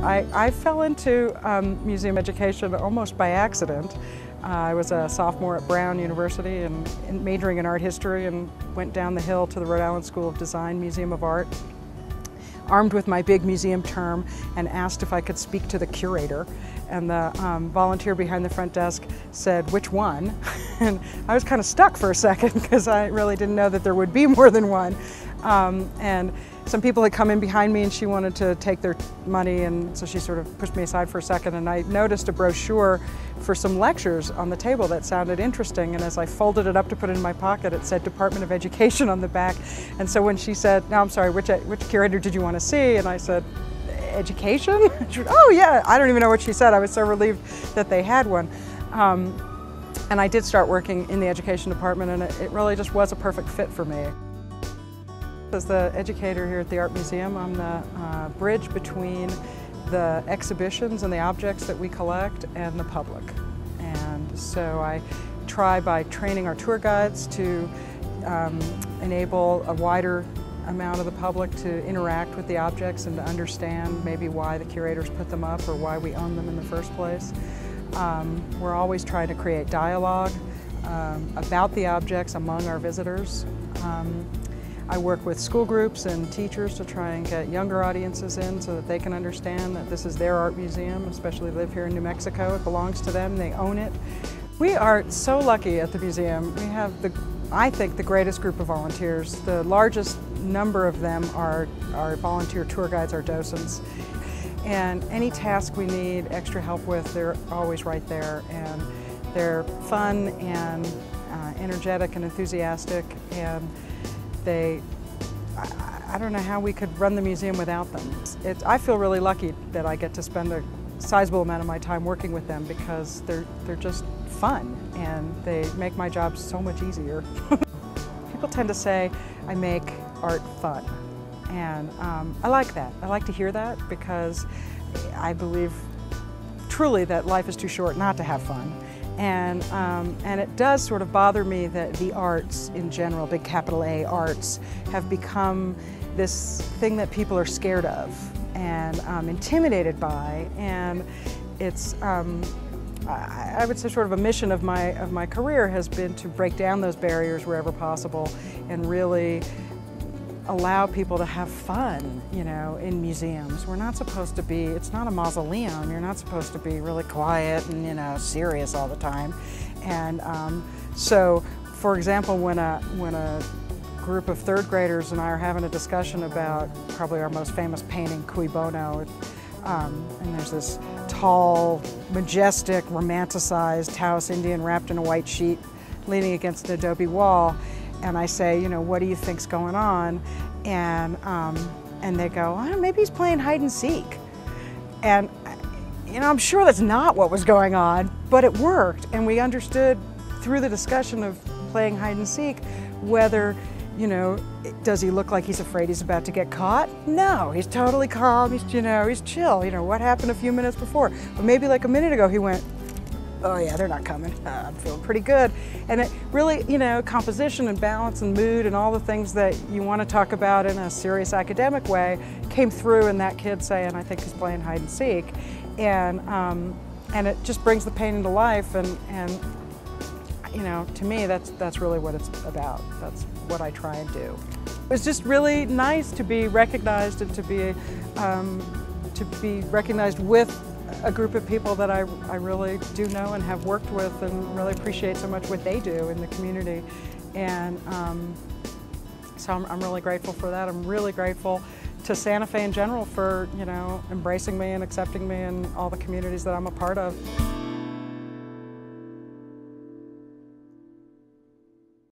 I fell into museum education almost by accident. I was a sophomore at Brown University and majoring in art history, and went down the hill to the Rhode Island School of Design Museum of Art, armed with my big museum term, and asked if I could speak to the curator. And the volunteer behind the front desk said, "Which one?" And I was kind of stuck for a second because I really didn't know that there would be more than one. And some people had come in behind me and she wanted to take their money, and so she sort of pushed me aside for a second, and I noticed a brochure for some lectures on the table that sounded interesting, and as I folded it up to put it in my pocket, it said Department of Education on the back. And so when she said, "No, I'm sorry, which curator did you want to see?" and I said, "Education?" She went, "Oh yeah." I don't even know what she said. I was so relieved that they had one. And I did start working in the education department, and it really just was a perfect fit for me. As the educator here at the Art Museum, I'm the bridge between the exhibitions and the objects that we collect and the public. And so I try by training our tour guides to enable a wider amount of the public to interact with the objects and to understand maybe why the curators put them up or why we own them in the first place. We're always trying to create dialogue about the objects among our visitors. I work with school groups and teachers to try and get younger audiences in so that they can understand that this is their art museum, especially live here in New Mexico. It belongs to them, they own it. We are so lucky at the museum. We have, I think, the greatest group of volunteers. The largest number of them are our volunteer tour guides, our docents. And any task we need extra help with, they're always right there. And they're fun and energetic and enthusiastic, and I don't know how we could run the museum without them. I feel really lucky that I get to spend a sizable amount of my time working with them because they're just fun and they make my job so much easier. People tend to say I make art fun, and I like that. I like to hear that because I believe truly that life is too short not to have fun. And it does sort of bother me that the arts in general, big capital A arts, have become this thing that people are scared of and intimidated by. And it's, I would say sort of a mission of my career has been to break down those barriers wherever possible and really allow people to have fun, you know, in museums. We're not supposed to be, it's not a mausoleum, you're not supposed to be really quiet and, you know, serious all the time. And so, for example, when a group of third graders and I are having a discussion about probably our most famous painting, Cui Bono, and there's this tall, majestic, romanticized Taos Indian wrapped in a white sheet leaning against an adobe wall, and I say, you know, "What do you think's going on?" And they go, "Oh, maybe he's playing hide and seek." And you know, I'm sure that's not what was going on, but it worked, and we understood through the discussion of playing hide and seek whether, you know, does he look like he's afraid he's about to get caught? No, he's totally calm. He's, you know, he's chill. You know, what happened a few minutes before? But maybe like a minute ago he went, "Oh yeah, they're not coming. I'm feeling pretty good." And it really, you know, composition and balance and mood and all the things that you want to talk about in a serious academic way came through in that kid saying, "I think he's playing hide and seek." And it just brings the pain into life, and you know, to me, that's really what it's about. That's what I try and do. It was just really nice to be recognized and to be recognized with a group of people that I really do know and have worked with and really appreciate so much what they do in the community. And so I'm really grateful for that. I'm really grateful to Santa Fe in general for, you know, embracing me and accepting me in all the communities that I'm a part of.